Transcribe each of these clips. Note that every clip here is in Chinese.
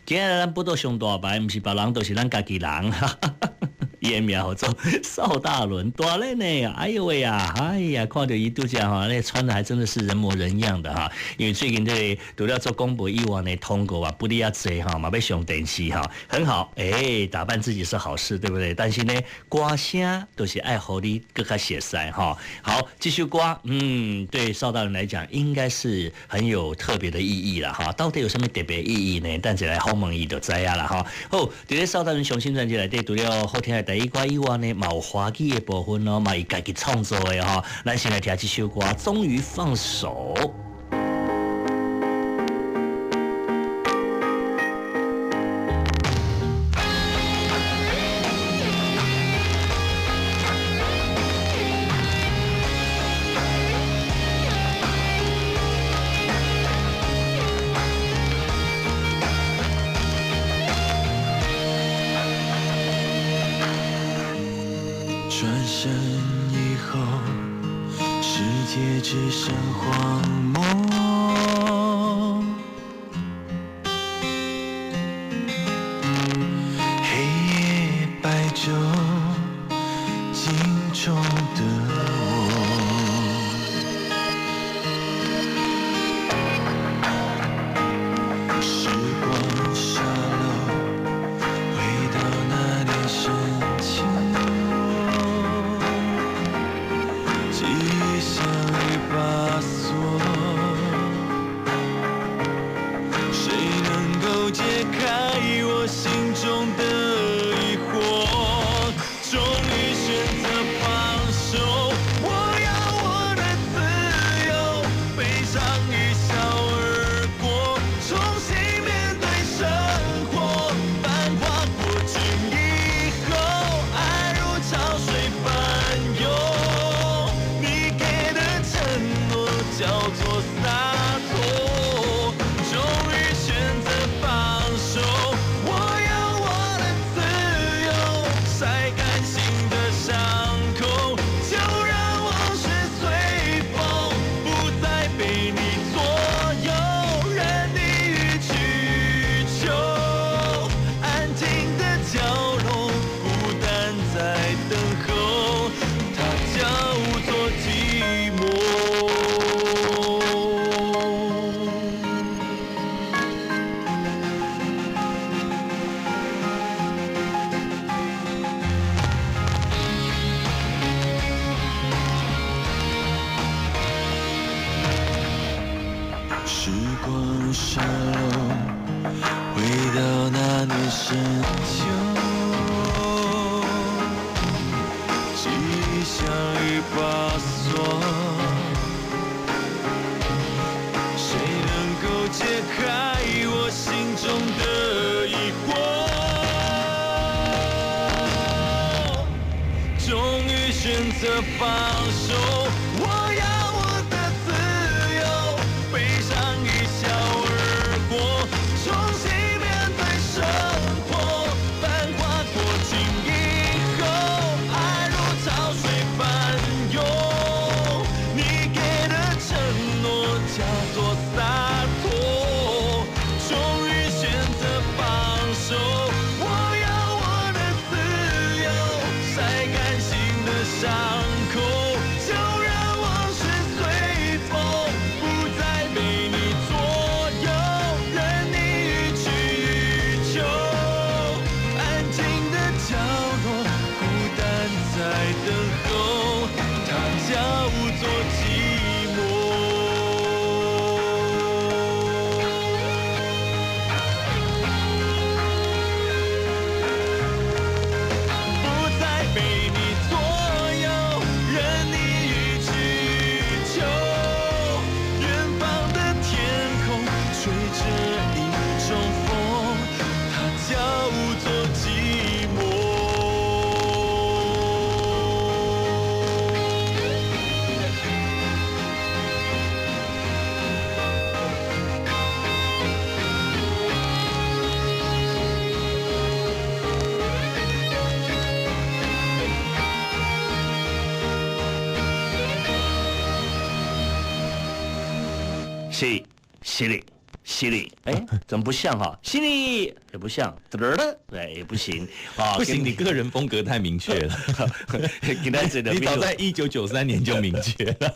今日咱不都上大牌，不是别人，都是咱家己人。伊的名叫做邵大伦，大嘞呢！哎呦喂呀，哎呀，看到伊度假哈，那穿的还真的是人模人样的哈。因为最近这除了做公布以外呢，通告啊不离啊济哈，嘛要上电视哈，很好。打扮自己是好事，对不对？但是呢，歌声都是爱好你更加写塞哈。好，继续歌，对邵大伦来讲，应该是很有特别的意义了哈。到底有什么特别意义呢？但是来好问伊就知啊啦哈。好，伫咧邵大伦上新专辑内底，除了好听的第一歌以外呢，嘛有华语的部分哦，嘛伊家己创作的哈。咱先来听这首歌，终于放手。转身以后，世界只剩荒漠，黑夜白昼，镜中的我，时光沙漏，回到那年深秋。记忆像一把锁，谁能够解开我心中的疑惑？终于选择放手，我要我的自由，悲伤一笑而过，重新面对生活。繁华过尽以后，爱如潮水翻涌。叫做洒脱，终于选择放手。我要我的自由，晒干心的伤口，就让往事随风，不再被你左右，任你予取求。安静的角落，孤单在等候，它叫做寂寞。时光沙漏，回到那年深秋，记忆像一把锁，谁能够解开我心中的疑惑？终于选择放手，我要我的自由，悲伤一笑而过，重新面对生活。繁华过尽以后，爱如潮水翻涌，你给的承诺叫做洒脱。终于选择放手，我要我的自由，晒干心的伤口，就让往事随风，不再被你左右，任你予取予求。安静的角落，孤单在等候，它叫做寂寞。不再被你左右，任你予取予求。远方的天空吹着一种风，它叫做寂寞。是的，犀利，哎，怎么不像哈？犀利也不像，对，也不行啊，不行，你个人风格太明确了。你早在1993年就明确了。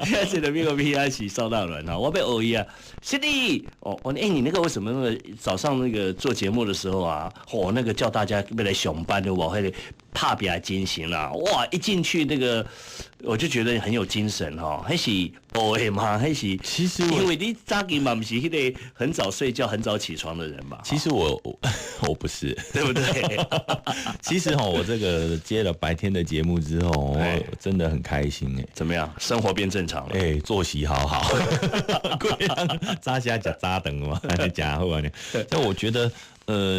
现在这个美国 PIC 邵大伦啊，我被偶一啊，犀利哦，你那个为什么那个早上那个做节目的时候啊，那个叫大家要来上班的我会怕比较惊醒啦，哇，一进去那个我就觉得很有精神哈，还是嘛，还是其实因为你早起嘛不是那个很早睡觉、很早起床的人嘛。其实我不是，对不对？其实我这个接了白天的节目之后，我真的很开心哎。怎么样？生活变正常了？哎，作息好好，贵样扎虾夹扎等嘛，夹后啊你。但我觉得。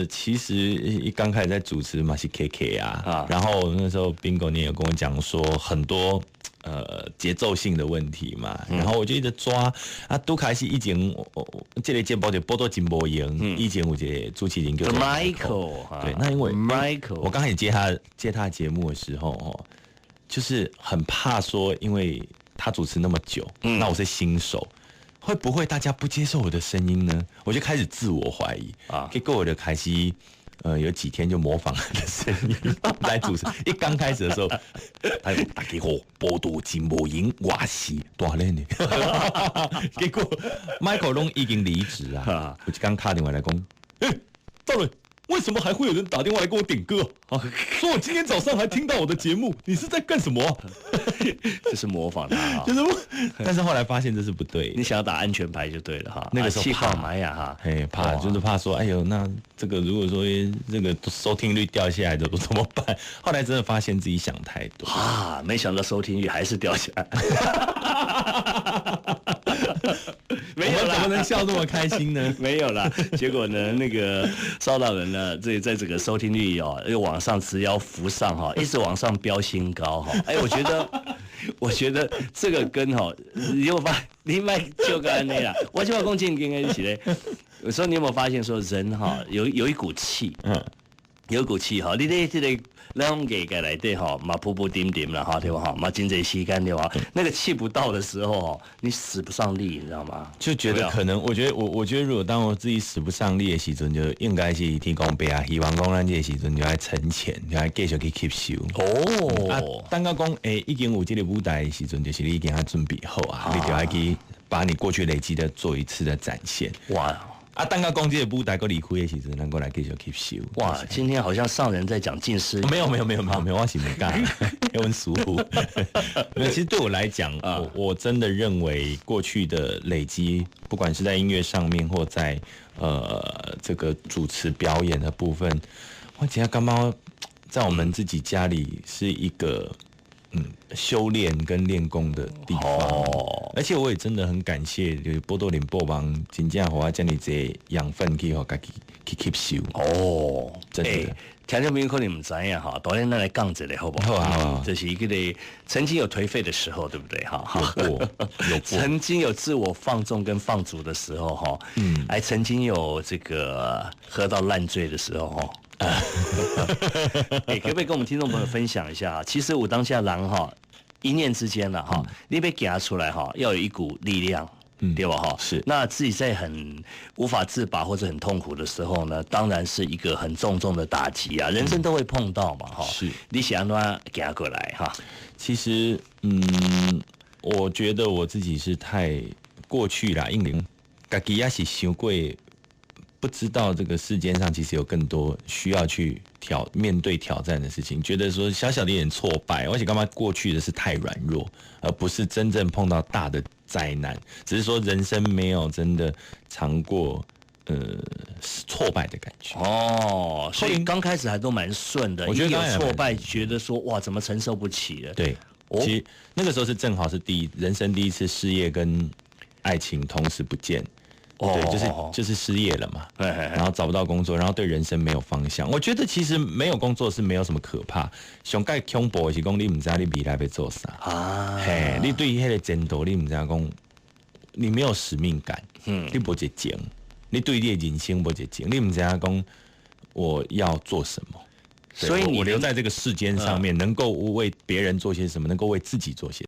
其实一刚开始在主持嘛是 KK 啊，然后那时候 Bingo 你也跟我讲说很多节奏性的问题嘛，然后我就一直抓啊，都开始以前这个节目就播到真无用，以前有一个主持人叫做 Michael， 对，那因为 Michael， 我刚开始接他节目的时候就是很怕说，因为他主持那么久，那我是新手。会不会大家不接受我的声音呢？我就开始自我怀疑啊，结果我就开始有几天就模仿他的声音来主持。一刚开始的时候，他说大家好，波多金无赢，我是大人呢。结果 Michael 都已经离职啊，我就刚打电话来讲，大人。为什么还会有人打电话来跟我点歌啊？说我今天早上还听到我的节目，你是在干什么？这是模仿他啊，但是后来发现这是不对。你想要打安全牌就对了哈。那个时候怕玛雅哈，怕就是怕说，哎呦，那这个如果说这个收听率掉下来的怎么办？后来真的发现自己想太多啊，没想到收听率还是掉下来。没有啦，怎么能笑那么开心呢？没有啦，结果呢，那个骚扰人呢，在这个收听率又往上直腰浮上哈，一直往上飙新高哈。哎，我觉得这个跟你有发，你卖就跟那啦，我就要讲正经的是嘞。有时候你有没有发现说人有一股气，有一股气哈，你这个。咱给来对嘛铺铺点点了哈，对吧？嘛经济吸干对吧？那个气不到的时候你使不上力，你知道吗？就觉得可能，我觉得如果当我自己使不上力的时阵，就应该是提供别啊，希望讲咱这个时阵就要存钱，就要继续去吸收。等到讲已经有这个舞台的时阵，就是你已经准备好啊，你就要去把你过去累积的做一次的展现。哇！等到讲这个舞台个离开的时阵，能够来继续吸收。哇，今天好像上人在讲近视。没有，我是没干，要问疏忽。没有，其实对我来讲，我真的认为过去的累积，不管是在音乐上面，或在这个主持表演的部分，我觉得刚刚在我们自己家里是一个。修炼跟练功的地方，而且我也真的很感谢，就是波多连播帮真正给我这么多养分去给自己去吸收。真的。听众朋友可能不知道哈，当然咱来讲一下好不好？好，这是一个曾经有颓废的时候，对不对哈？有过，曾经有自我放纵跟放逐的时候哈，还曾经有这个喝到烂醉的时候哈。可不可以跟我们听众朋友分享一下？其实我当下人一念之间了哈，你被给他出来要有一股力量。对吧？哈，是。那自己在很无法自拔或者很痛苦的时候呢，当然是一个很重的打击啊。人生都会碰到嘛，哈。是。你想让给他过来哈？其实，我觉得我自己是太过去啦，因为自己也是想过，不知道这个世间上其实有更多需要去面对挑战的事情，觉得说小小的一点挫败，而且干嘛过去的是太软弱，而不是真正碰到大的灾难，只是说人生没有真的尝过挫败的感觉。所以刚开始还都蛮顺的，我觉得有挫败，觉得说哇怎么承受不起了。对，其实那个时候是正好是人生第一次事业跟爱情同时不见。对，就是失业了嘛，然后找不到工作，然后对人生没有方向。我觉得其实没有工作是没有什么可怕，上盖恐怖的是讲你不知道你未来要做啥你对于那个前途你不知道讲，你没有使命感，你没有情，你对你的人生没有情，你不知道讲我要做什么。所以我留在这个世间上面，能够为别人做些什么，能够为自己做些